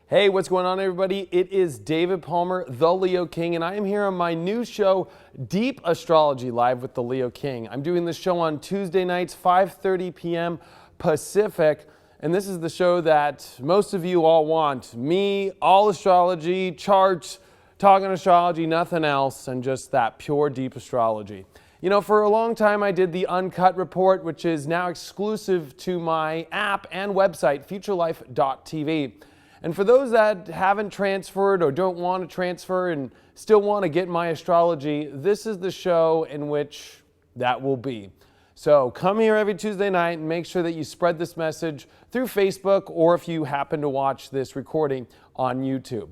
Hey, what's going on, everybody? It is David Palmer, the Leo King, and I am here on my new show, Deep Astrology Live with the Leo King. I'm doing this show on Tuesday nights, 5:30 p.m. Pacific, and this is the show that most of you all want. Me, all astrology, charts, talking astrology, nothing else, and just that pure deep astrology. You know, for a long time I did the Uncut Report, which is now exclusive to my app and website, futurelife.tv. And for those that haven't transferred or don't want to transfer and still want to get my astrology, this is the show in which that will be. So come here every Tuesday night and make sure that you spread this message through Facebook or if you happen to watch this recording on YouTube.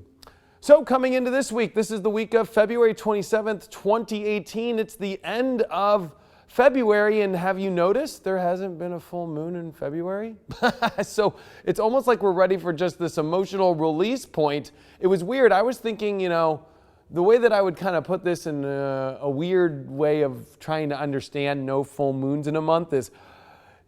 So coming into this week, this is the week of February 27th, 2018. It's the end of February, and have you noticed there hasn't been a full moon in February? So it's almost like we're ready for just this emotional release point. It was weird. I was thinking, you know, the way that I would kind of put this in a weird way of trying to understand no full moons in a month is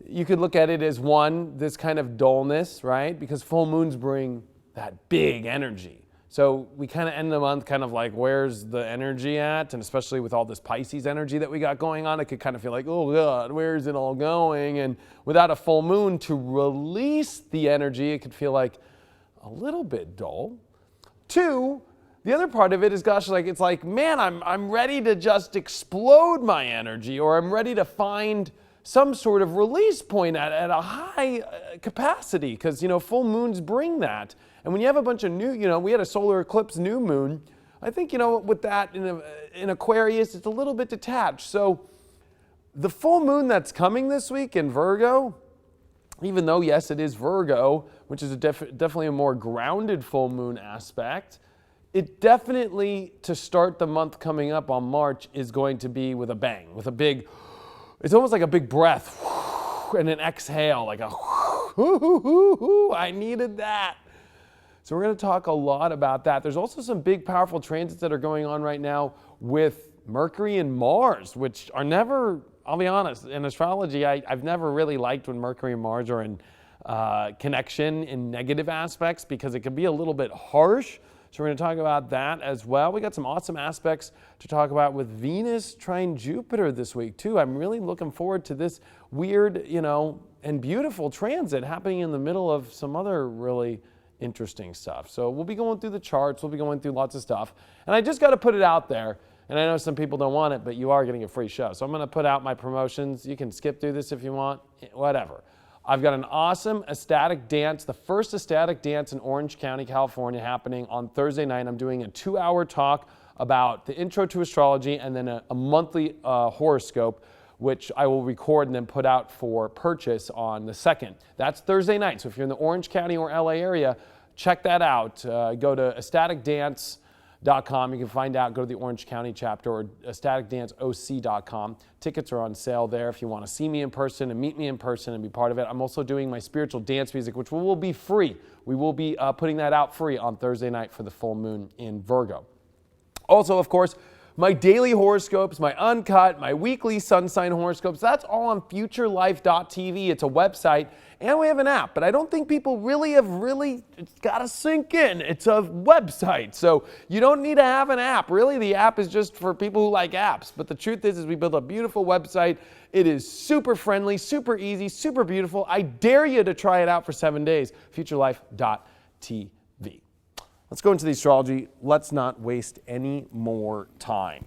you could look at it as one, this kind of dullness, right? Because full moons bring that big energy. So we kind of end the month kind of like, where's the energy at? And especially with all this Pisces energy that we got going on, it could kind of feel like, oh God, where's it all going? And without a full moon to release the energy, it could feel like a little bit dull. Two, the other part of it is, gosh, like it's like, man, I'm ready to just explode my energy, or I'm ready to find some sort of release point at a high capacity, because, you know, full moons bring that. And when you have a bunch of new, you know, we had a solar eclipse new moon. I think, you know, with that in Aquarius, it's a little bit detached. So the full moon that's coming this week in Virgo, even though, yes, it is Virgo, which is definitely a more grounded full moon aspect, it definitely, to start the month coming up on March, is going to be with a bang, with a big, it's almost like a big breath and an exhale, like a I needed that. So we're going to talk a lot about that. There's also some big, powerful transits that are going on right now with Mercury and Mars, which are never, I'll be honest, in astrology, I've never really liked when Mercury and Mars are in connection in negative aspects, because it can be a little bit harsh. So we're going to talk about that as well. We got some awesome aspects to talk about with Venus trine Jupiter this week too. I'm really looking forward to this weird, you know, and beautiful transit happening in the middle of some other really interesting stuff. So we'll be going through the charts, we'll be going through lots of stuff. And I just got to put it out there, and I know some people don't want it, but you are getting a free show. So I'm going to put out my promotions. You can skip through this if you want, whatever. I've got an awesome ecstatic dance, the first ecstatic dance in Orange County, California, happening on Thursday night. I'm doing a 2-hour talk about the intro to astrology and then a monthly horoscope, which I will record and then put out for purchase on the 2nd. That's Thursday night. So if you're in the Orange County or LA area, check that out. Go to ecstaticdance.com. You can find out, go to the Orange County chapter, or ecstaticdanceoc.com. Tickets are on sale there if you want to see me in person and meet me in person and be part of it. I'm also doing my spiritual dance music, which will be free. We will be putting that out free on Thursday night for the full moon in Virgo. Also, of course, my daily horoscopes, my uncut, my weekly sun sign horoscopes, that's all on futurelife.tv. It's a website, and we have an app, but I don't think people it's got to sink in. It's a website, so you don't need to have an app. Really, the app is just for people who like apps, but the truth is we built a beautiful website. It is super friendly, super easy, super beautiful. I dare you to try it out for 7 days, futurelife.tv. Let's go into the astrology. Let's not waste any more time.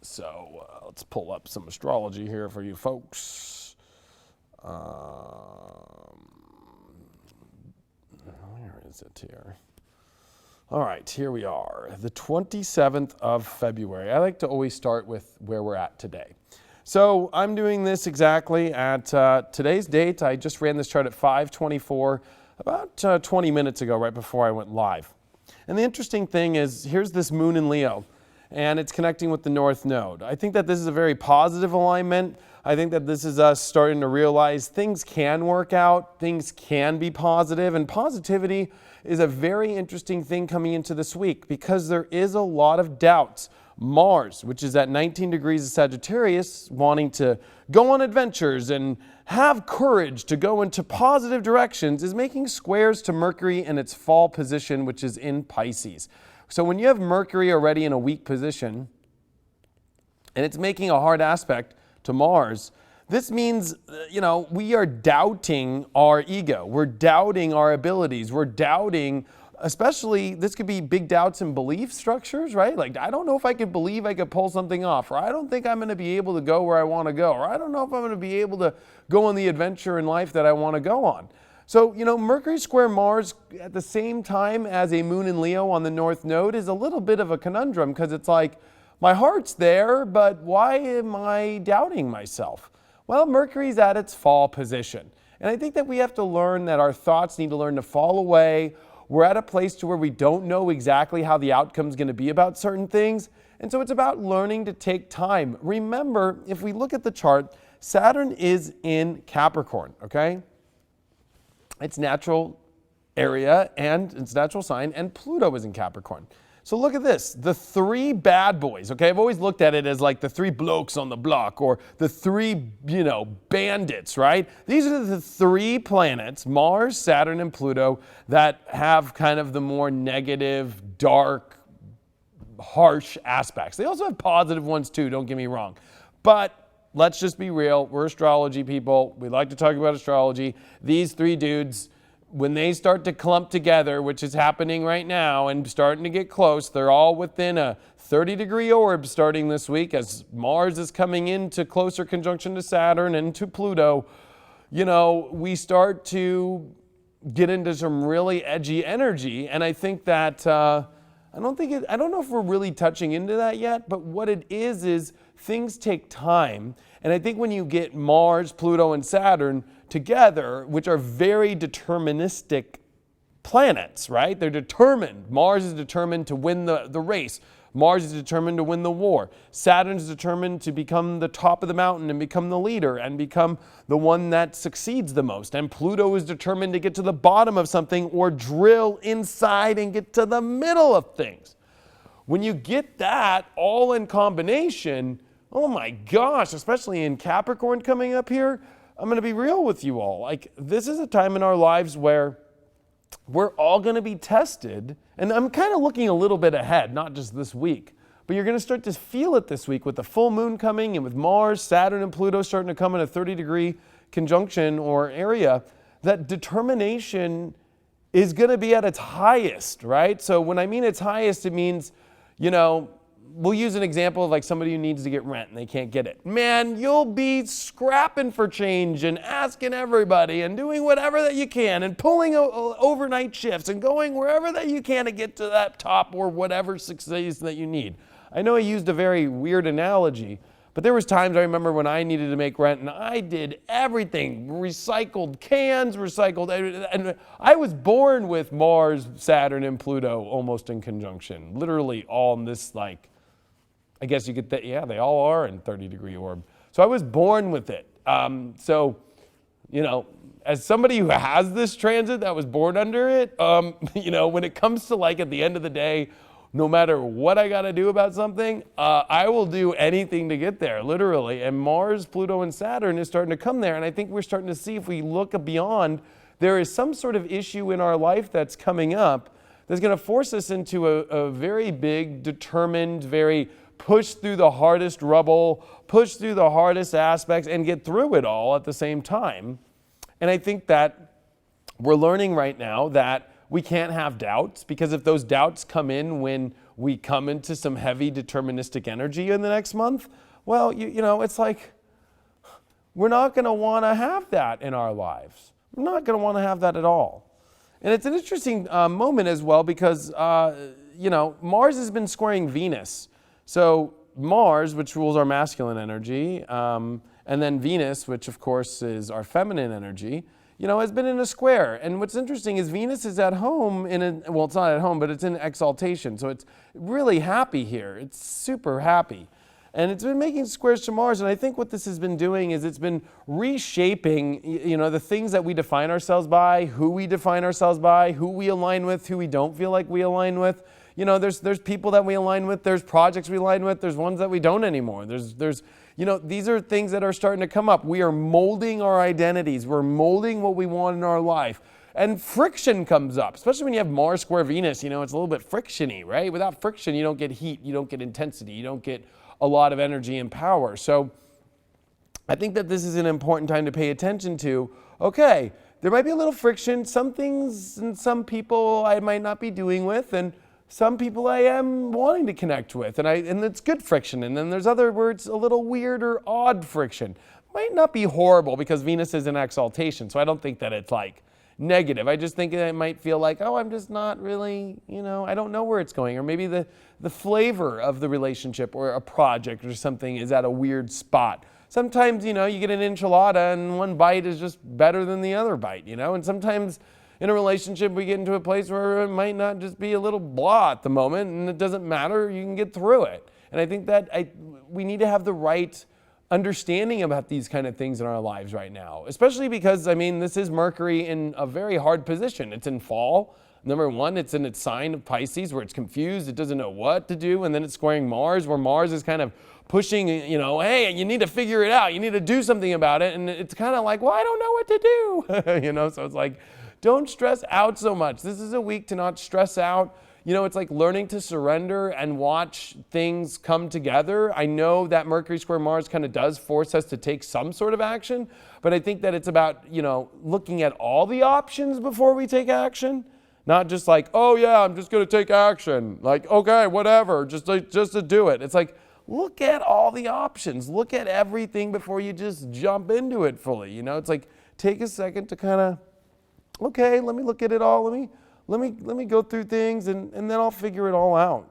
So let's pull up some astrology here for you folks. Where is it here? All right, here we are, the 27th of February. I like to always start with where we're at today. So I'm doing this exactly at today's date. I just ran this chart at 5:24, about 20 minutes ago, right before I went live. And the interesting thing is, here's this moon in Leo, and it's connecting with the North Node. I think that this is a very positive alignment. I think that this is us starting to realize things can work out, things can be positive, and positivity is a very interesting thing coming into this week, because there is a lot of doubts. Mars, which is at 19 degrees of Sagittarius, wanting to go on adventures and have courage to go into positive directions, is making squares to Mercury in its fall position, which is in Pisces. So when you have Mercury already in a weak position, and it's making a hard aspect to Mars, this means, we are doubting our ego. We're doubting our abilities. We're doubting, especially, this could be big doubts in belief structures, right? Like, I don't know if I could believe I could pull something off, or I don't think I'm going to be able to go where I want to go, or I don't know if I'm going to be able to go on the adventure in life that I want to go on. So, Mercury square Mars at the same time as a moon in Leo on the North Node is a little bit of a conundrum, because it's like, my heart's there, but why am I doubting myself? Well, Mercury's at its fall position. And I think that we have to learn that our thoughts need to learn to fall away. We're at a place to where we don't know exactly how the outcome's going to be about certain things. And so it's about learning to take time. Remember, if we look at the chart, Saturn is in Capricorn, okay? Its natural area and its natural sign, and Pluto is in Capricorn. So look at this, the three bad boys, okay? I've always looked at it as like the three blokes on the block, or the three, bandits, right? These are the three planets, Mars, Saturn, and Pluto, that have kind of the more negative, dark, harsh aspects. They also have positive ones too, don't get me wrong. But let's just be real, we're astrology people. We like to talk about astrology. These three dudes, when they start to clump together, which is happening right now and starting to get close, they're all within a 30-degree orb starting this week as Mars is coming into closer conjunction to Saturn and to Pluto. We start to get into some really edgy energy, and I think that I don't know if we're really touching into that yet, but what it is things take time. And I think when you get Mars, Pluto, and Saturn together, which are very deterministic planets, right? They're determined. Mars is determined to win the race. Mars is determined to win the war. Saturn is determined to become the top of the mountain and become the leader and become the one that succeeds the most. And Pluto is determined to get to the bottom of something or drill inside and get to the middle of things. When you get that all in combination, oh my gosh, especially in Capricorn coming up here, I'm going to be real with you all. Like, this is a time in our lives where we're all going to be tested. And I'm kind of looking a little bit ahead, not just this week. But you're going to start to feel it this week with the full moon coming and with Mars, Saturn, and Pluto starting to come in a 30-degree conjunction or area. That determination is going to be at its highest, right? So when I mean its highest, it means, we'll use an example of like somebody who needs to get rent and they can't get it. Man, you'll be scrapping for change and asking everybody and doing whatever that you can and pulling overnight shifts and going wherever that you can to get to that top or whatever success that you need. I know I used a very weird analogy, but there was times I remember when I needed to make rent and I did everything, recycled cans, and I was born with Mars, Saturn, and Pluto almost in conjunction, literally all in this I guess you could, they all are in 30-degree orb. So I was born with it. As somebody who has this transit that was born under it, when it comes to at the end of the day, no matter what I got to do about something, I will do anything to get there, literally. And Mars, Pluto, and Saturn is starting to come there. And I think we're starting to see, if we look beyond, there is some sort of issue in our life that's coming up that's going to force us into a very big, determined, very push through the hardest rubble, push through the hardest aspects, and get through it all at the same time. And I think that we're learning right now that we can't have doubts, because if those doubts come in when we come into some heavy deterministic energy in the next month, well, it's like we're not going to want to have that in our lives. We're not going to want to have that at all. And it's an interesting moment as well, because, Mars has been squaring Venus. So Mars, which rules our masculine energy, and then Venus, which of course is our feminine energy, has been in a square. And what's interesting is Venus is at home it's not at home, but it's in exaltation. So it's really happy here. It's super happy. And it's been making squares to Mars. And I think what this has been doing is it's been reshaping, the things that we define ourselves by, who we define ourselves by, who we align with, who we don't feel like we align with. there's people that we align with, there's projects we align with, there's ones that we don't anymore. These are things that are starting to come up. We are molding our identities. We're molding what we want in our life. And friction comes up, especially when you have Mars square Venus, it's a little bit friction-y, right? Without friction, you don't get heat, you don't get intensity, you don't get a lot of energy and power. So I think that this is an important time to pay attention to. Okay, there might be a little friction. Some things and some people I might not be doing with, and some people I am wanting to connect with, and it's good friction. And then there's other words, a little weird or odd friction. Might not be horrible because Venus is in exaltation, so I don't think that it's like negative. I just think it might feel like, oh, I'm just not really, I don't know where it's going. Or maybe the flavor of the relationship or a project or something is at a weird spot. Sometimes, you get an enchilada and one bite is just better than the other bite, And sometimes in a relationship we get into a place where it might not just be a little blah at the moment, and it doesn't matter, you can get through it. And I think that we need to have the right understanding about these kind of things in our lives right now, especially because, this is Mercury in a very hard position. It's in fall. Number one, it's in its sign of Pisces where it's confused. It doesn't know what to do. And then it's squaring Mars where Mars is kind of pushing, hey, you need to figure it out. You need to do something about it. And it's kind of like, well, I don't know what to do. So it's like, don't stress out so much. This is a week to not stress out. It's like learning to surrender and watch things come together. I know that Mercury square Mars kind of does force us to take some sort of action, but I think that it's about, looking at all the options before we take action. Not just like, oh yeah, I'm just going to take action. Like, okay, whatever, just to do it. It's like, look at all the options. Look at everything before you just jump into it fully. It's like, take a second to kind of, okay, let me look at it all. Let me go through things and then I'll figure it all out.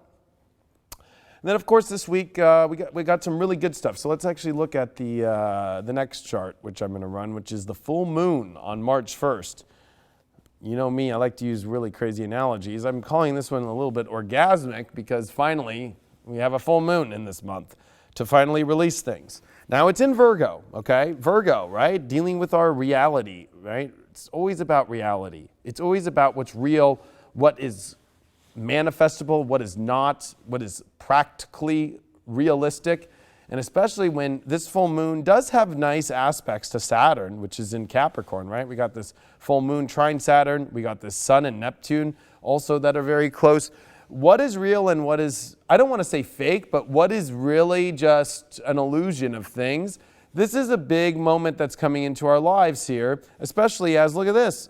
And then of course this week we got some really good stuff. So let's actually look at the next chart, which I'm going to run, which is the full moon on March 1st. You know me, I like to use really crazy analogies. I'm calling this one a little bit orgasmic because finally we have a full moon in this month to finally release things. Now it's in Virgo, okay? Virgo, right? Dealing with our reality, right? It's always about reality. It's always about what's real, what is manifestable, what is not, what is practically realistic. And especially when this full moon does have nice aspects to Saturn, which is in Capricorn, right? We got this full moon trine Saturn. We got this Sun and Neptune also that are very close. What is real and what is, I don't want to say fake, but what is really just an illusion of things? This is a big moment that's coming into our lives here, especially as, look at this,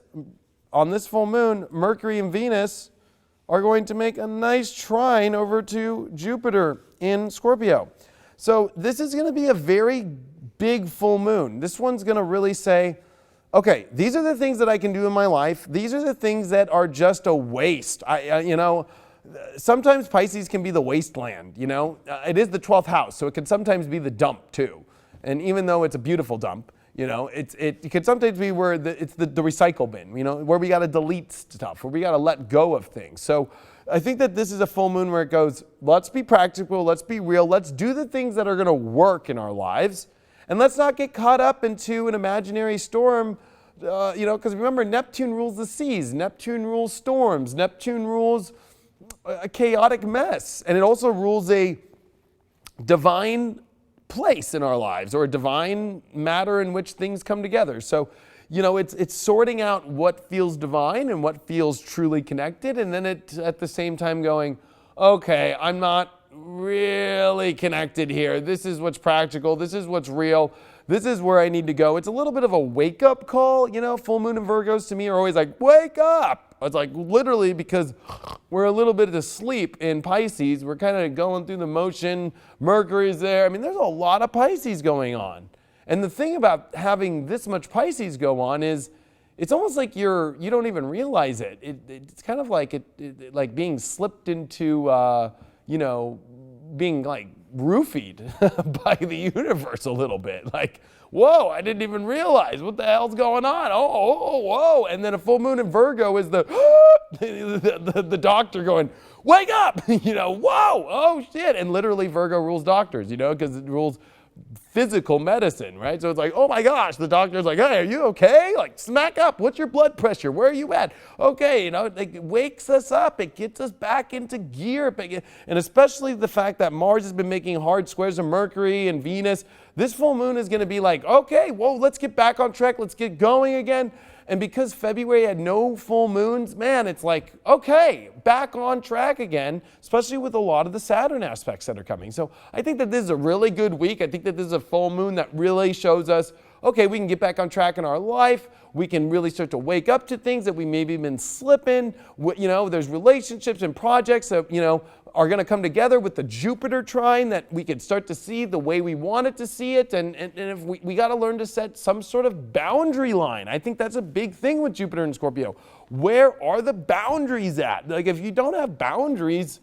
on this full moon, Mercury and Venus are going to make a nice trine over to Jupiter in Scorpio. So this is going to be a very big full moon. This one's going to really say, okay, these are the things that I can do in my life. These are the things that are just a waste. Sometimes Pisces can be the wasteland, It is the 12th house, so it can sometimes be the dump too. And even though it's a beautiful dump, it can sometimes be where it's the recycle bin, where we got to delete stuff, where we got to let go of things. So I think that this is a full moon where it goes, let's be practical, let's be real, let's do the things that are going to work in our lives, and let's not get caught up into an imaginary storm, because remember, Neptune rules the seas, Neptune rules storms, Neptune rules a chaotic mess, and it also rules a divine place in our lives or a divine matter in which things come together. So, it's sorting out what feels divine and what feels truly connected, and then at the same time going, okay, I'm not really connected here. This is what's practical. This is what's real. This is where I need to go. It's a little bit of a wake-up call. Full moon and Virgos to me are always like, wake up. It's like literally because we're a little bit asleep in Pisces. We're kind of going through the motion. Mercury's there. There's a lot of Pisces going on. And the thing about having this much Pisces go on is it's almost like you don't even realize it. It's kind of like like being slipped into, being like roofied by the universe a little bit. Like, whoa, I didn't even realize what the hell's going on. Oh, whoa. And then a full moon in Virgo is the doctor going, wake up, whoa, oh shit. And literally Virgo rules doctors, because it rules physical medicine, right? So it's like, oh my gosh, the doctor's like, hey, are you okay? Like, smack up. What's your blood pressure? Where are you at? Okay, it wakes us up. It gets us back into gear. And especially the fact that Mars has been making hard squares to Mercury and Venus. This full moon is going to be like, okay, well, let's get back on track. Let's get going again. And because February had no full moons, man, it's like, okay, back on track again, especially with a lot of the Saturn aspects that are coming. So I think that this is a really good week. I think that this is a full moon that really shows us, okay, we can get back on track in our life. We can really start to wake up to things that we maybe been slipping. There's relationships and projects that, are going to come together with the Jupiter trine that we could start to see the way we wanted to see it. And if we got to learn to set some sort of boundary line. I think that's a big thing with Jupiter and Scorpio. Where are the boundaries at? Like, if you don't have boundaries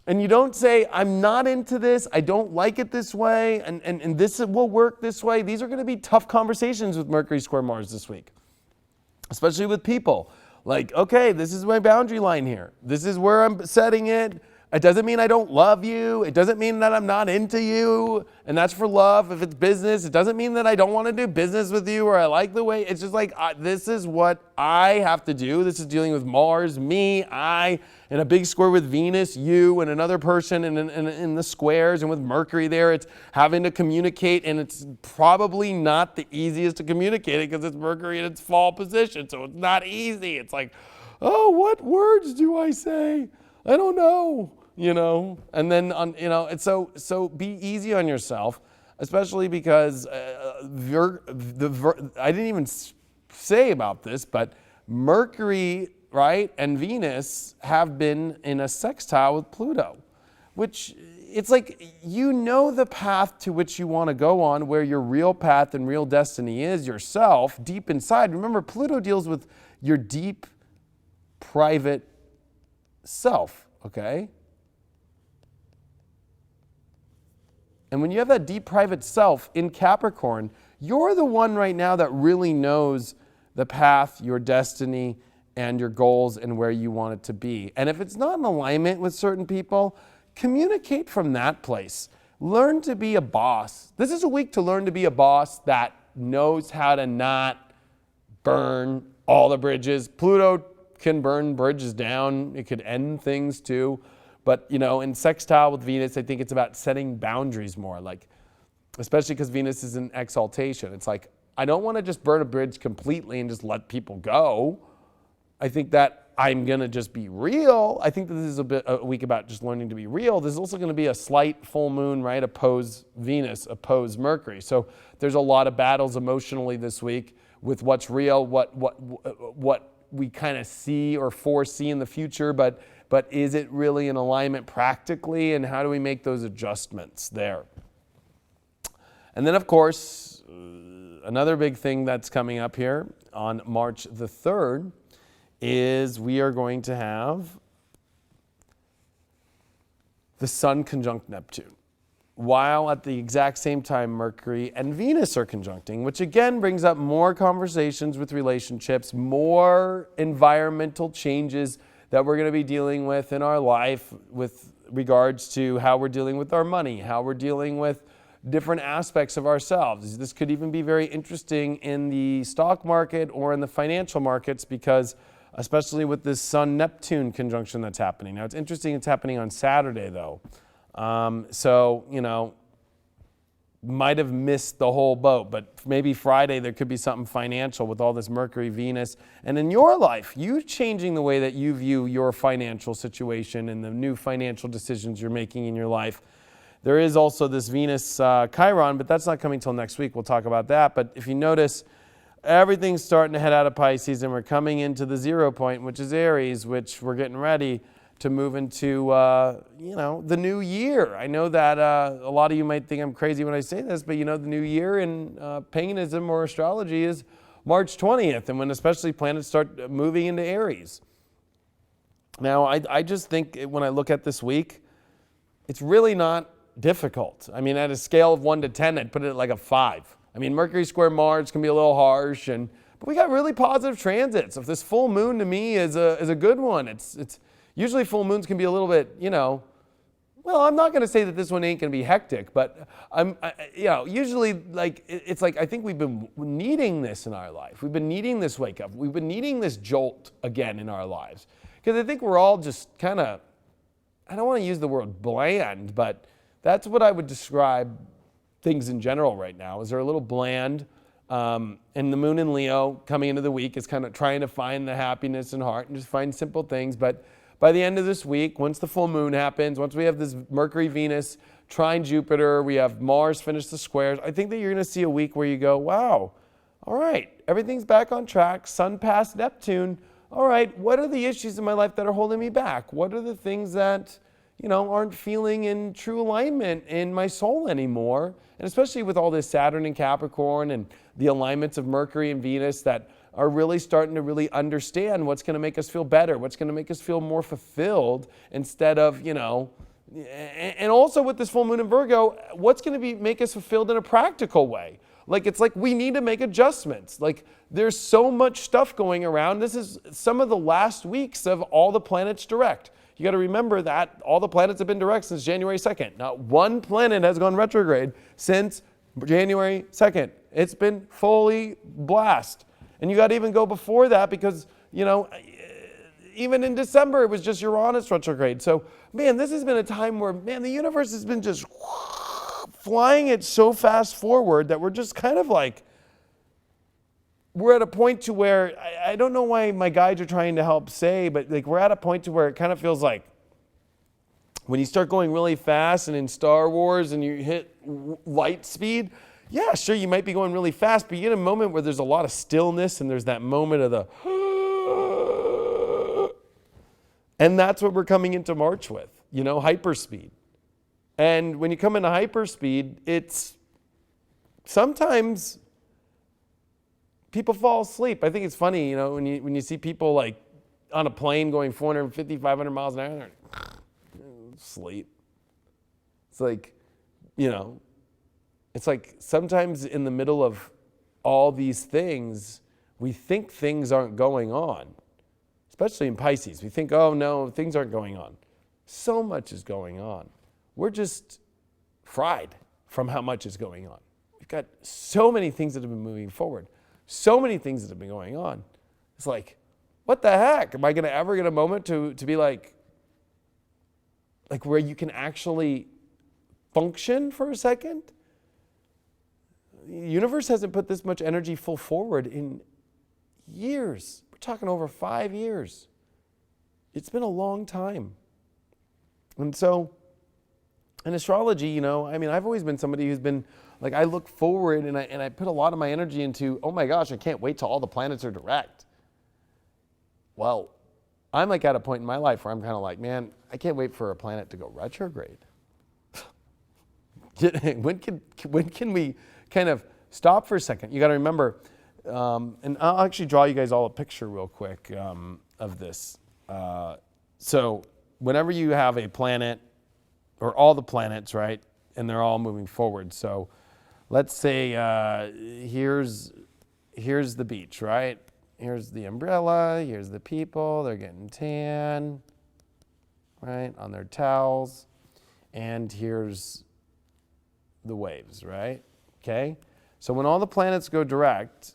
and you don't say, I'm not into this, I don't like it this way, and this will work this way, these are going to be tough conversations with Mercury square Mars this week, especially with people. Like, okay, this is my boundary line here. This is where I'm setting it. It doesn't mean I don't love you. It doesn't mean that I'm not into you. And that's for love. If it's business, it doesn't mean that I don't want to do business with you or I like the way. It's just like, this is what I have to do. This is dealing with Mars, me, I, in a big square with Venus, you, and another person in the squares, and with Mercury there, it's having to communicate, and it's probably not the easiest to communicate it because it's Mercury in its fall position, so it's not easy. It's like, oh, what words do I say? I don't know, and then, it's so be easy on yourself, especially because I didn't even say about this, but Mercury, right, and Venus have been in a sextile with Pluto, which it's like, the path to which you want to go on, where your real path and real destiny is yourself, deep inside. Remember, Pluto deals with your deep, private self, okay? And when you have that deep, private self in Capricorn, you're the one right now that really knows the path, your destiny, and your goals and where you want it to be. And if it's not in alignment with certain people, communicate from that place. Learn to be a boss. This is a week to learn to be a boss that knows how to not burn all the bridges. Pluto can burn bridges down. It could end things too. But, in sextile with Venus, I think it's about setting boundaries more, like, especially because Venus is in exaltation. It's like, I don't want to just burn a bridge completely and just let people go. I think that I'm going to just be real. I think that this is a week about just learning to be real. There's also going to be a slight full moon, right? Oppose Venus, oppose Mercury. So there's a lot of battles emotionally this week with what's real, what we kind of see or foresee in the future, but is it really in alignment practically, and how do we make those adjustments there? And then, of course, another big thing that's coming up here on March the 3rd is we are going to have the Sun conjunct Neptune, while at the exact same time Mercury and Venus are conjuncting, which again brings up more conversations with relationships, more environmental changes that we're going to be dealing with in our life with regards to how we're dealing with our money, how we're dealing with different aspects of ourselves. This could even be very interesting in the stock market or in the financial markets, because especially with this Sun-Neptune conjunction that's happening. Now, it's interesting it's happening on Saturday, though. Might have missed the whole boat, but maybe Friday there could be something financial with all this Mercury, Venus, and in your life, you changing the way that you view your financial situation and the new financial decisions you're making in your life. There is also this Venus Chiron, but that's not coming till next week. We'll talk about that. But if you notice, everything's starting to head out of Pisces, and we're coming into the 0 point, which is Aries, which we're getting ready to move into, the new year. I know that a lot of you might think I'm crazy when I say this, but the new year in paganism or astrology is March 20th, and when especially planets start moving into Aries. Now, I just think when I look at this week, it's really not difficult. I mean, at a scale of 1 to 10, I'd put it at like a 5. I mean, Mercury square Mars can be a little harsh, but we got really positive transits. If this full moon to me is a good one, it's usually full moons can be a little bit, Well, I'm not going to say that this one ain't going to be hectic, but usually it's like I think we've been needing this in our life. We've been needing this wake up. We've been needing this jolt again in our lives. Because I think we're all just kind of, I don't want to use the word bland, but that's what I would describe things in general right now, is they're a little bland. And the moon in Leo coming into the week is kind of trying to find the happiness in heart and just find simple things. But by the end of this week, once the full moon happens, once we have this Mercury, Venus, trine Jupiter, we have Mars finish the squares, I think that you're going to see a week where you go, wow, all right, everything's back on track, Sun past Neptune. All right, what are the issues in my life that are holding me back? What are the things that, aren't feeling in true alignment in my soul anymore? And especially with all this Saturn and Capricorn and the alignments of Mercury and Venus that are really starting to really understand what's going to make us feel better, what's going to make us feel more fulfilled instead of, and also with this full moon in Virgo, what's going to make us fulfilled in a practical way. Like, it's like we need to make adjustments. Like, there's so much stuff going around. This is some of the last weeks of all the planets direct. You got to remember that all the planets have been direct since January 2nd. Not one planet has gone retrograde since January 2nd. It's been fully blast. And you got to even go before that because, even in December, it was just Uranus retrograde. So, man, this has been a time where, the universe has been just flying it so fast forward that we're just kind of like, we're at a point to where, I don't know why my guides are trying to help say, but like we're at a point to where it kind of feels like when you start going really fast and in Star Wars and you hit light speed, yeah, sure, you might be going really fast, but you get a moment where there's a lot of stillness and there's that moment of the, and that's what we're coming into March with, hyperspeed. And when you come into hyperspeed, it's sometimes people fall asleep. I think it's funny, when you see people like on a plane going 450, 500 miles an hour, they're sleep. It's like, it's like sometimes in the middle of all these things, we think things aren't going on, especially in Pisces. We think, oh no, things aren't going on. So much is going on. We're just fried from how much is going on. We've got so many things that have been moving forward, so many things that have been going on. It's like, what the heck? Am I going to ever get a moment to be like where you can actually function for a second? The universe hasn't put this much energy full forward in years. We're talking over 5 years. It's been a long time. And so in astrology, I've always been somebody who's been like, I look forward and I put a lot of my energy into, oh my gosh, I can't wait till all the planets are direct. Well, I'm like at a point in my life where I'm kind of like, man, I can't wait for a planet to go retrograde. When can we kind of stop for a second? You got to remember, and I'll actually draw you guys all a picture real quick of this. So whenever you have a planet, or all the planets, right, and they're all moving forward. So let's say here's the beach, right? Here's the umbrella, here's the people, they're getting tan, right, on their towels. And here's the waves, right? Okay? So when all the planets go direct,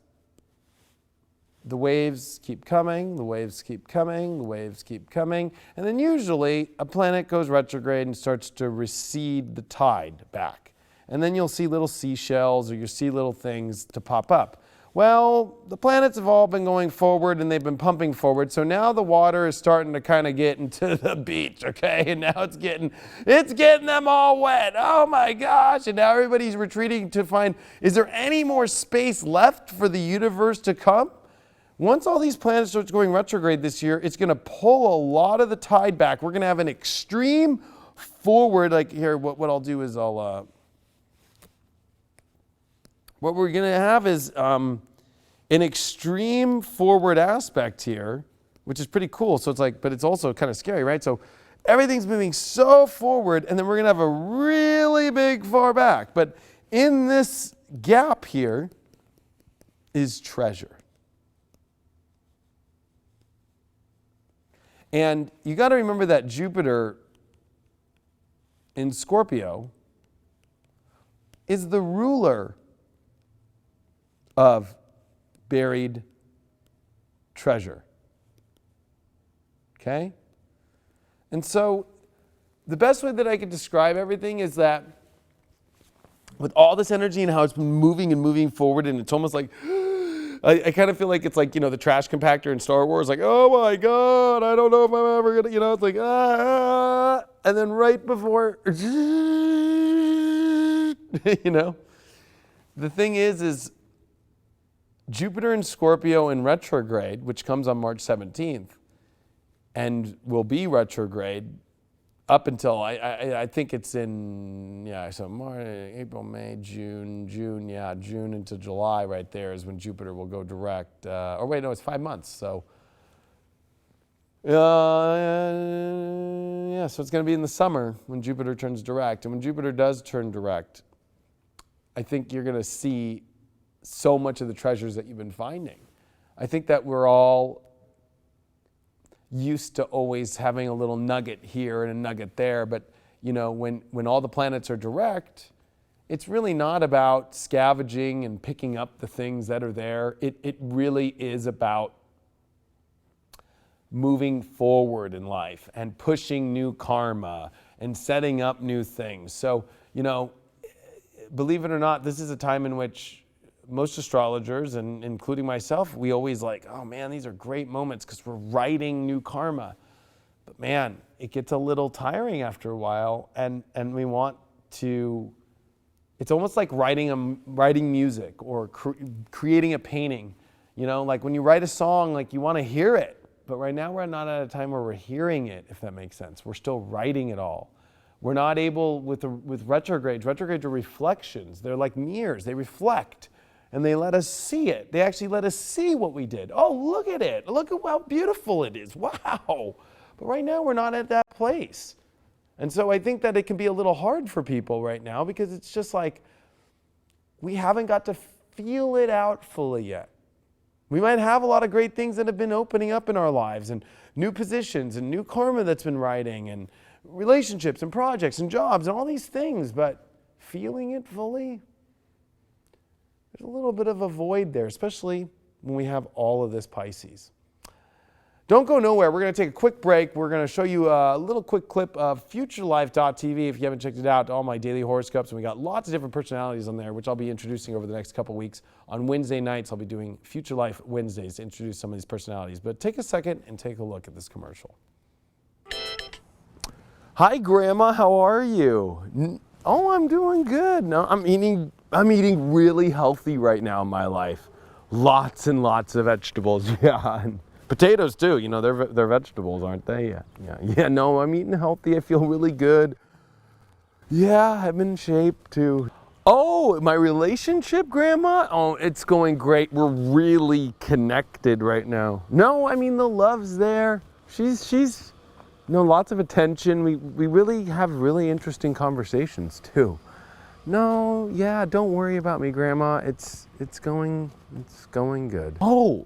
the waves keep coming, the waves keep coming, the waves keep coming, and then usually a planet goes retrograde and starts to recede the tide back. And then you'll see little seashells or you'll see little things to pop up. Well, the planets have all been going forward and they've been pumping forward, so now the water is starting to kind of get into the beach, okay? And now it's getting them all wet. Oh my gosh, and now everybody's retreating to find, is there any more space left for the universe to come? Once all these planets start going retrograde this year, it's going to pull a lot of the tide back. We're going to have an extreme forward, like here, what I'll do is what we're going to have is an extreme forward aspect here, which is pretty cool. So it's like, but it's also kind of scary, right? So everything's moving so forward, and then we're going to have a really big far back. But in this gap here is treasure. And you got to remember that Jupiter in Scorpio is the ruler of buried treasure. Okay? And so the best way that I could describe everything is that with all this energy and how it's been moving and moving forward, and it's almost like, I kind of feel like it's like, the trash compactor in Star Wars, like, oh my God, I don't know if I'm ever going to, it's like, and then right before, the thing is Jupiter in Scorpio in retrograde, which comes on March 17th, and will be retrograde up until, I think it's in, so March, April, May, June into July right there is when Jupiter will go direct. It's 5 months. So, so it's going to be in the summer when Jupiter turns direct. And when Jupiter does turn direct, I think you're going to see so much of the treasures that you've been finding. I think that we're all used to always having a little nugget here and a nugget there, but when all the planets are direct, it's really not about scavenging and picking up the things that are there. It really is about moving forward in life and pushing new karma and setting up new things. So, believe it or not, this is a time in which most astrologers, and including myself, we always like, oh man, these are great moments because we're writing new karma. But man, it gets a little tiring after a while, and we want to, it's almost like writing music or creating a painting. Like when you write a song, like you want to hear it. But right now we're not at a time where we're hearing it, if that makes sense. We're still writing it all. We're not able, with retrogrades are reflections. They're like mirrors, they reflect. And they let us see it. They actually let us see what we did. Oh, look at it. Look at how beautiful it is. Wow. But right now, we're not at that place. And so I think that it can be a little hard for people right now because it's just like we haven't got to feel it out fully yet. We might have a lot of great things that have been opening up in our lives and new positions and new karma that's been writing and relationships and projects and jobs and all these things, but feeling it fully, there's a little bit of a void there, especially when we have all of this Pisces. Don't go nowhere. We're going to take a quick break. We're going to show you a little quick clip of futurelife.tv if you haven't checked it out, all my daily horoscopes. And we got lots of different personalities on there, which I'll be introducing over the next couple weeks. On Wednesday nights, I'll be doing Future Life Wednesdays to introduce some of these personalities. But take a second and take a look at this commercial. Hi, Grandma. How are you? Oh, I'm doing good. No, I'm eating really healthy right now in my life. Lots and lots of vegetables. Yeah, and potatoes too. They're vegetables, aren't they? Yeah. No, I'm eating healthy. I feel really good. Yeah, I'm in shape too. Oh, my relationship, Grandma? Oh, it's going great. We're really connected right now. No, the love's there. She's lots of attention. We really have really interesting conversations too. No, yeah, don't worry about me, Grandma. It's going good. Oh,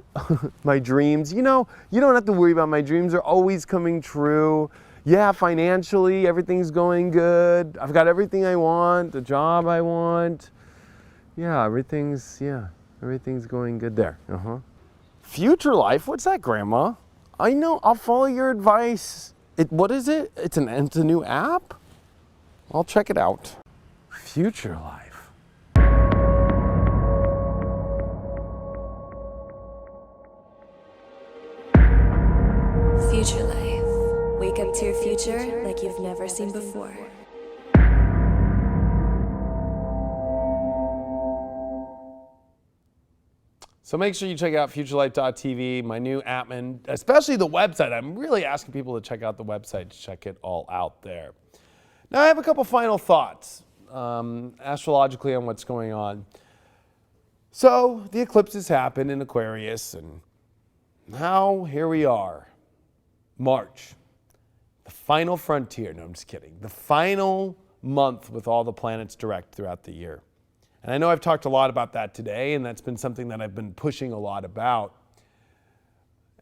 my dreams. You don't have to worry about my dreams. They're always coming true. Yeah, financially, everything's going good. I've got everything I want, the job I want. Yeah, everything's going good there. Future Life? What's that, Grandma? I know, I'll follow your advice. What is it? It's a new app? I'll check it out. Future Life. Future Life. Wake up to your future like you've never seen before. So make sure you check out futurelife.tv, my new app, and especially the website. I'm really asking people to check out the website to check it all out there. Now I have a couple final thoughts astrologically on what's going on. So the eclipses happened in Aquarius, and now here we are, March, the final frontier. No, I'm just kidding. The final month with all the planets direct throughout the year. And I know I've talked a lot about that today, and that's been something that I've been pushing a lot about.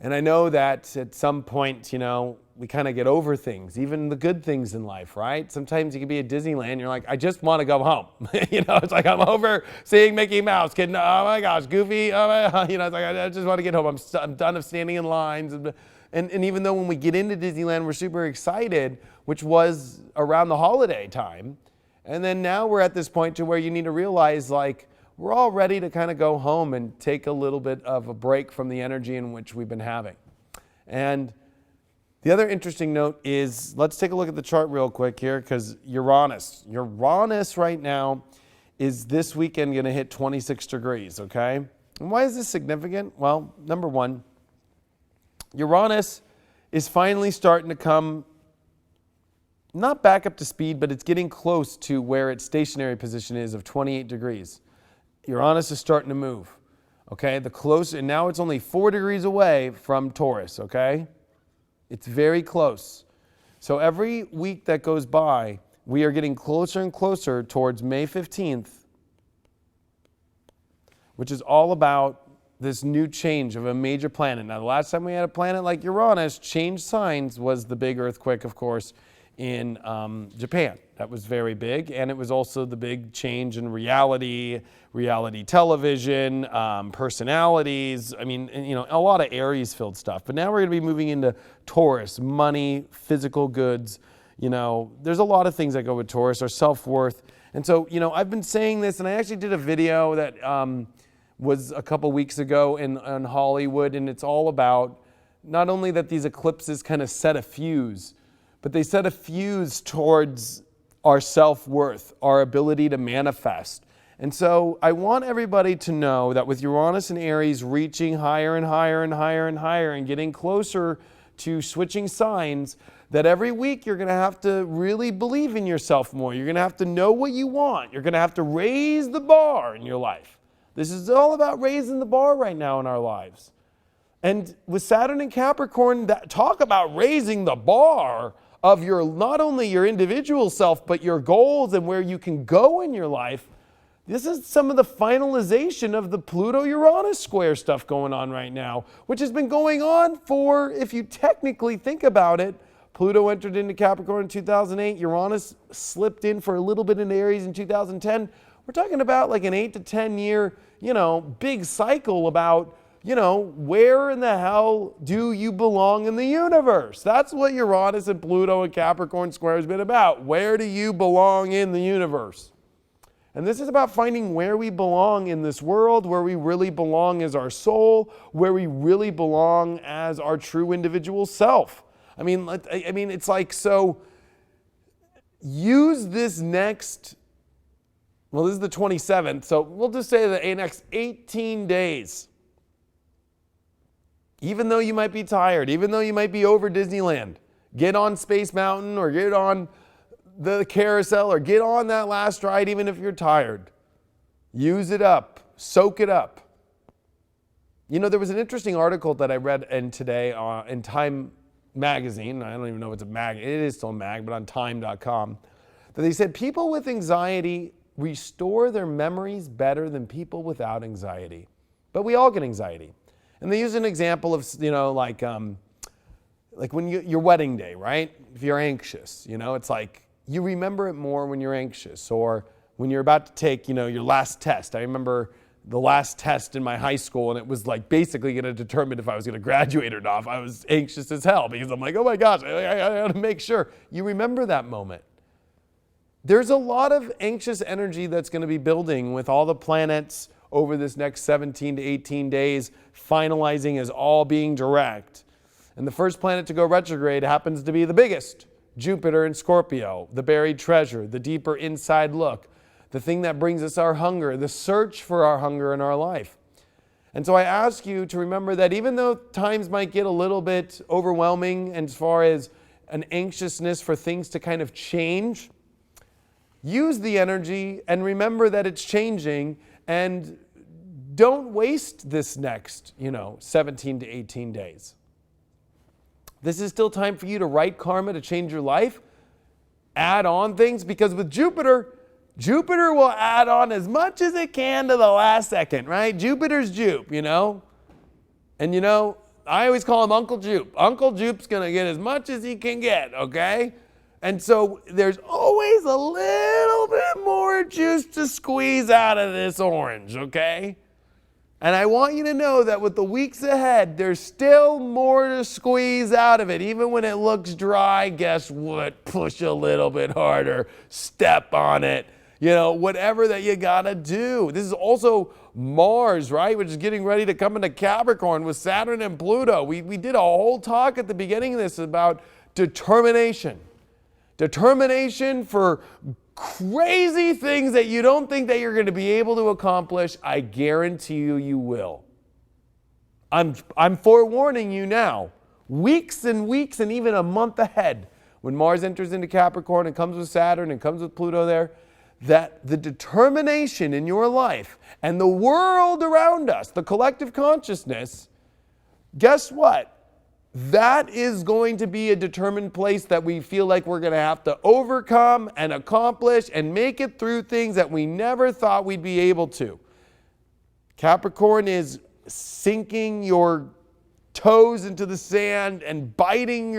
And I know that at some point, we kind of get over things, even the good things in life, right? Sometimes you can be at Disneyland, you're like, I just want to go home. It's like I'm over seeing Mickey Mouse, kidding, oh my gosh, Goofy, oh my, it's like I just want to get home. I'm done of standing in lines. And even though when we get into Disneyland, we're super excited, which was around the holiday time. And then now we're at this point to where you need to realize, like, we're all ready to kind of go home and take a little bit of a break from the energy in which we've been having. And the other interesting note is, let's take a look at the chart real quick here, because Uranus right now is this weekend going to hit 26 degrees, okay? And why is this significant? Well, number one, Uranus is finally starting to come, not back up to speed, but it's getting close to where its stationary position is of 28 degrees. Uranus is starting to move, okay? And now it's only 4 degrees away from Taurus, okay? It's very close. So every week that goes by, we are getting closer and closer towards May 15th, which is all about this new change of a major planet. Now, the last time we had a planet like Uranus change signs was the big earthquake, of course, in Japan. That was very big, and it was also the big change in reality television, personalities. I mean, a lot of Aries-filled stuff. But now we're going to be moving into Taurus, money, physical goods. There's a lot of things that go with Taurus, our self-worth. And so, I've been saying this, and I actually did a video that was a couple weeks ago in Hollywood, and it's all about not only that these eclipses kind of set a fuse, but they set a fuse towards our self-worth, our ability to manifest. And so I want everybody to know that with Uranus and Aries reaching higher and higher and higher and higher and getting closer to switching signs, that every week you're going to have to really believe in yourself more. You're going to have to know what you want. You're going to have to raise the bar in your life. This is all about raising the bar right now in our lives. And with Saturn and Capricorn, talk about raising the bar of not only your individual self, but your goals and where you can go in your life. This is some of the finalization of the Pluto-Uranus square stuff going on right now, which has been going on for, if you technically think about it, Pluto entered into Capricorn in 2008, Uranus slipped in for a little bit in Aries in 2010. We're talking about like an 8 to 10 year, big cycle about where in the hell do you belong in the universe? That's what Uranus and Pluto and Capricorn square has been about. Where do you belong in the universe? And this is about finding where we belong in this world, where we really belong as our soul, where we really belong as our true individual self. I mean, it's like, so use this next, well, this is the 27th, so we'll just say the next 18 days. Even though you might be tired, even though you might be over Disneyland, get on Space Mountain or get on the carousel or get on that last ride even if you're tired. Use it up. Soak it up. There was an interesting article that I read today in Time magazine. I don't even know if it's a mag. It is still a mag, but on time.com. That they said people with anxiety restore their memories better than people without anxiety. But we all get anxiety. And they use an example of, like when your wedding day, right? If you're anxious, it's like you remember it more when you're anxious, or when you're about to take, your last test. I remember the last test in my high school, and it was like basically going to determine if I was going to graduate or not. I was anxious as hell because I'm like, oh my gosh, I got to make sure. You remember that moment. There's a lot of anxious energy that's going to be building with all the planets over this next 17 to 18 days, finalizing as all being direct. And the first planet to go retrograde happens to be the biggest, Jupiter in Scorpio, the buried treasure, the deeper inside look, the thing that brings us our hunger, the search for our hunger in our life. And so I ask you to remember that even though times might get a little bit overwhelming as far as an anxiousness for things to kind of change, use the energy and remember that it's changing, and don't waste this next, 17 to 18 days. This is still time for you to write karma to change your life, add on things, because with Jupiter will add on as much as it can to the last second, right? Jupiter's Jupe, And I always call him Uncle Jupe. Uncle Jupe's going to get as much as he can get, okay? And so there's always a little bit more juice to squeeze out of this orange, okay? And I want you to know that with the weeks ahead, there's still more to squeeze out of it. Even when it looks dry, guess what? Push a little bit harder. Step on it. You know, whatever that you gotta do. This is also Mars, right? Which is getting ready to come into Capricorn with Saturn and Pluto. We did a whole talk at the beginning of this about determination. Determination for crazy things that you don't think that you're going to be able to accomplish. I guarantee you, you will. I'm forewarning you now, weeks and weeks and even a month ahead, when Mars enters into Capricorn and comes with Saturn and comes with Pluto there, that the determination in your life and the world around us, the collective consciousness, guess what? That is going to be a determined place that we feel like we're going to have to overcome and accomplish and make it through things that we never thought we'd be able to. Capricorn is sinking your toes into the sand and biting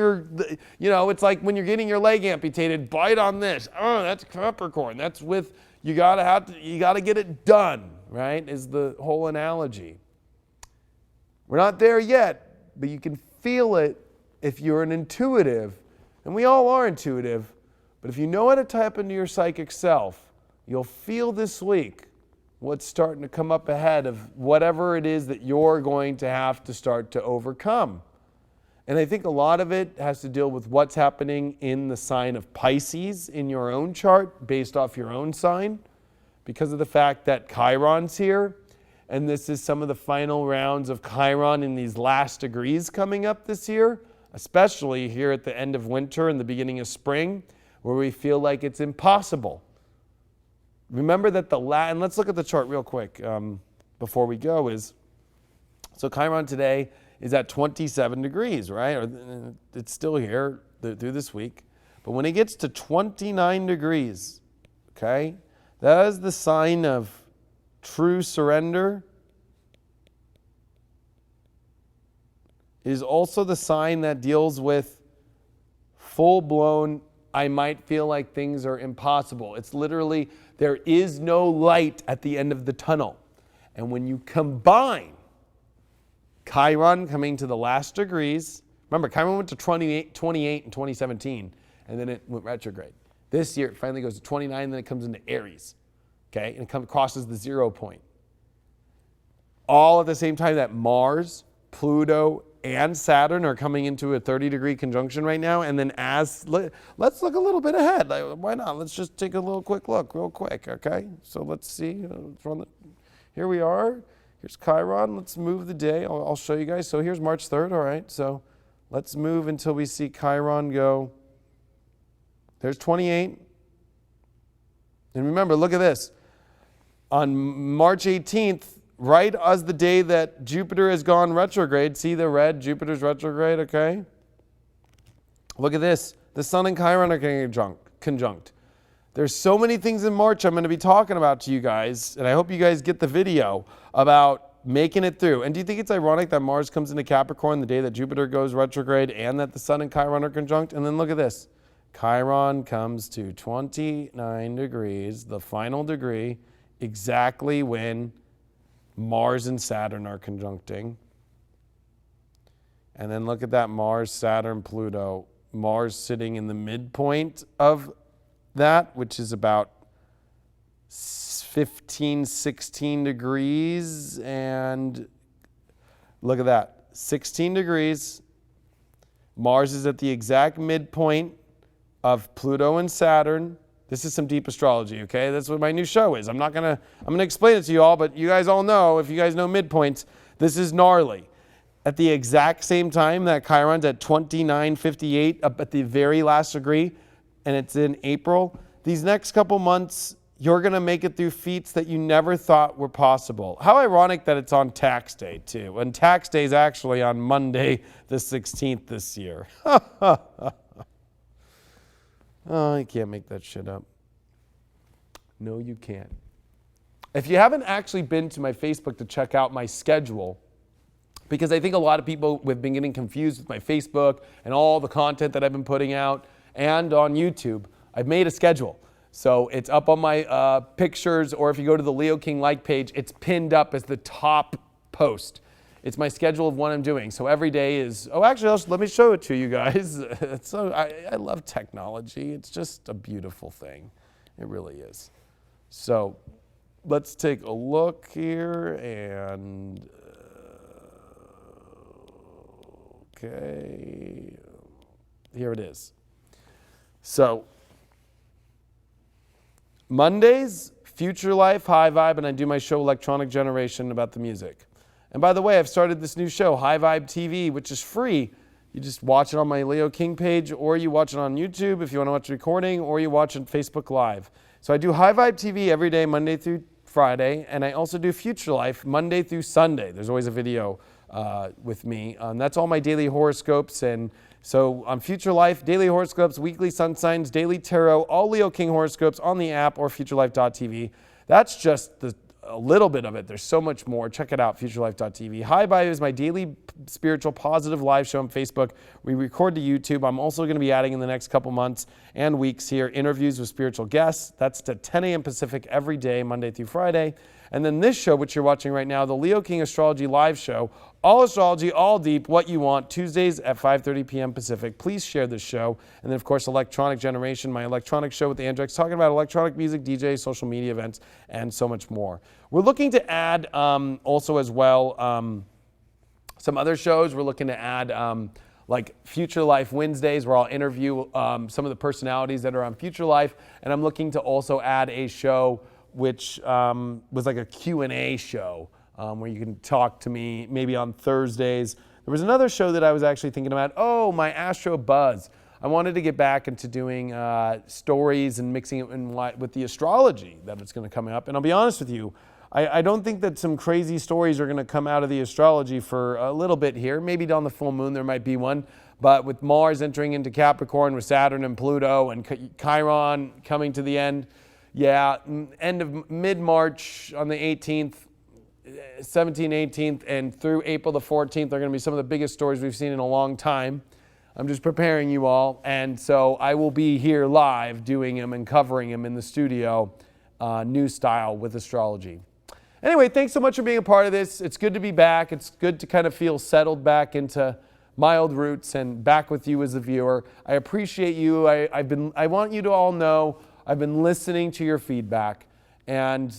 it's like when you're getting your leg amputated, bite on this. Oh, that's Capricorn. That's with, you gotta get it done, right? Is the whole analogy. We're not there yet, but you can feel it if you're an intuitive, and we all are intuitive, but if you know how to tap into your psychic self, you'll feel this week what's starting to come up ahead of whatever it is that you're going to have to start to overcome. And I think a lot of it has to deal with what's happening in the sign of Pisces in your own chart based off your own sign, because of the fact that Chiron's here. And this is some of the final rounds of Chiron in these last degrees coming up this year, especially here at the end of winter and the beginning of spring, where we feel like it's impossible. Remember that and let's look at the chart real quick before we go, so Chiron today is at 27 degrees, right? It's still here through this week. But when it gets to 29 degrees, okay, that is the sign of true surrender. It is also the sign that deals with full-blown, I might feel like things are impossible. It's literally, there is no light at the end of the tunnel. And when you combine Chiron coming to the last degrees, remember Chiron went to 28 in 2017, and then it went retrograde. This year it finally goes to 29, and then it comes into Aries. Okay, and it crosses the 0 point. All at the same time that Mars, Pluto, and Saturn are coming into a 30-degree conjunction right now. And then let's look a little bit ahead. Why not? Let's just take a little quick look real quick, okay? So let's see. Here we are. Here's Chiron. Let's move the day. I'll show you guys. So here's March 3rd, all right? So let's move until we see Chiron go. There's 28. And remember, look at this. On March 18th, right as the day that Jupiter has gone retrograde, see the red, Jupiter's retrograde, okay? Look at this. The Sun and Chiron are getting conjunct. There's so many things in March I'm going to be talking about to you guys, and I hope you guys get the video about making it through. And do you think it's ironic that Mars comes into Capricorn the day that Jupiter goes retrograde and that the Sun and Chiron are conjunct? And then look at this. Chiron comes to 29 degrees, the final degree, exactly when Mars and Saturn are conjuncting. And then look at that Mars, Saturn, Pluto. Mars sitting in the midpoint of that, which is about 15, 16 degrees. And look at that, 16 degrees. Mars is at the exact midpoint of Pluto and Saturn. This is some deep astrology, okay? That's what my new show is. I'm gonna explain it to you all, but you guys all know, if you guys know midpoints, this is gnarly. At the exact same time that Chiron's at 29:58 up at the very last degree, and it's in April, these next couple months, you're gonna make it through feats that you never thought were possible. How ironic that it's on tax day too. And tax day is actually on Monday the 16th this year. Oh, you can't make that shit up. No, you can't. If you haven't actually been to my Facebook to check out my schedule because I think a lot of people have been getting confused with my Facebook and all the content that I've been putting out and on YouTube. I've made a schedule. So it's up on my pictures, or if you go to the Leo King like page, it's pinned up as the top post. It's my schedule of what I'm doing. So every day is, oh, actually, let me show it to you guys. I love technology. It's just a beautiful thing. It really is. So let's take a look here and, okay, here it is. So Mondays, Future Life, High Vibe, and I do my show Elektronik Generation about the music. And by the way, I've started this new show, High Vibe TV, which is free. You just watch it on my Leo King page, or you watch it on YouTube if you want to watch the recording, or you watch it Facebook Live. So I do High Vibe TV every day, Monday through Friday, and I also do Future Life Monday through Sunday. There's always a video with me. That's all my daily horoscopes. And so on Future Life, daily horoscopes, weekly sun signs, daily tarot, all Leo King horoscopes on the app or futurelife.tv. That's just a little bit of it. There's so much more. Check it out, futurelife.tv. High Vibe is my daily spiritual positive live show on Facebook. We record to YouTube. I'm also going to be adding in the next couple months and weeks here interviews with spiritual guests. That's at 10 a.m. Pacific every day, Monday through Friday. And then this show, which you're watching right now, the Leo King Astrology live show, all astrology, all deep, what you want, Tuesdays at 5:30 p.m. Pacific. Please share this show. And then, of course, Elektronik Generation, my electronic show with the Andrex, talking about electronic music, DJs, social media events, and so much more. We're looking to add also as well some other shows. We're looking to add like Future Life Wednesdays, where I'll interview some of the personalities that are on Future Life. And I'm looking to also add a show which was like a Q&A show where you can talk to me maybe on Thursdays. There was another show that I was actually thinking about, my Astro Buzz. I wanted to get back into doing stories and mixing it in with the astrology that it's going to come up. And I'll be honest with you, I don't think that some crazy stories are going to come out of the astrology for a little bit here. Maybe on the full moon there might be one. But with Mars entering into Capricorn with Saturn and Pluto and Chiron coming to the end, end of mid-March on the 18th, 17th, 18th, and through April the 14th are going to be some of the biggest stories we've seen in a long time. I'm just preparing you all, and so I will be here live doing them and covering them in the studio, new style with astrology. Anyway, thanks so much for being a part of this. It's good to be back. It's good to kind of feel settled back into my old roots and back with you as a viewer. I appreciate you. I want you to all know I've been listening to your feedback, and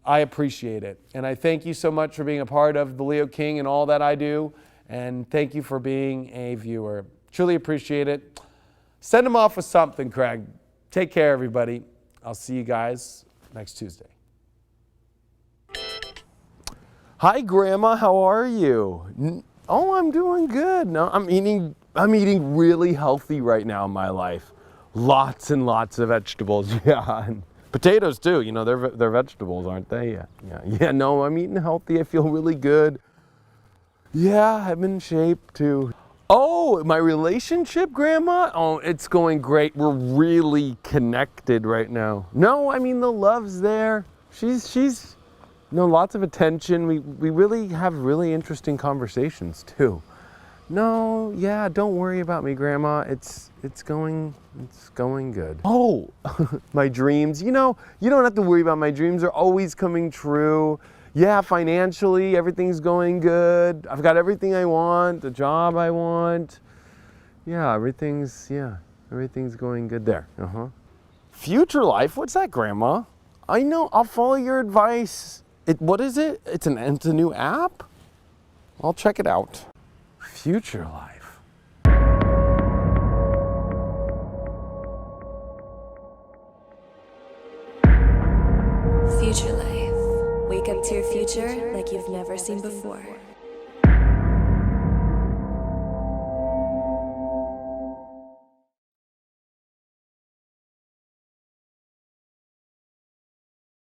I appreciate it. And I thank you so much for being a part of the Leo King and all that I do. And thank you for being a viewer. Truly appreciate it. Send them off with something, Craig. Take care, everybody. I'll see you guys next Tuesday. Hi, Grandma. How are you? Oh, I'm doing good. No, I'm eating really healthy right now in my life. Lots and lots of vegetables. Yeah. And potatoes too. You know, they're vegetables, aren't they? Yeah. No, I'm eating healthy. I feel really good. Yeah, I'm in shape too. Oh, my relationship, Grandma? Oh, it's going great. We're really connected right now. No, I mean, the love's there. She's lots of attention. We really have really interesting conversations too. No, yeah, don't worry about me, Grandma. It's going good. Oh, my dreams. You know, you don't have to worry about my dreams. They're always coming true. Yeah, financially, everything's going good. I've got everything I want, the job I want. Yeah, everything's going good there. Future Life? What's that, Grandma? I know, I'll follow your advice. What is it? It's a new app? I'll check it out. Future Life. Future Life. Wake up to your future like you've never seen before.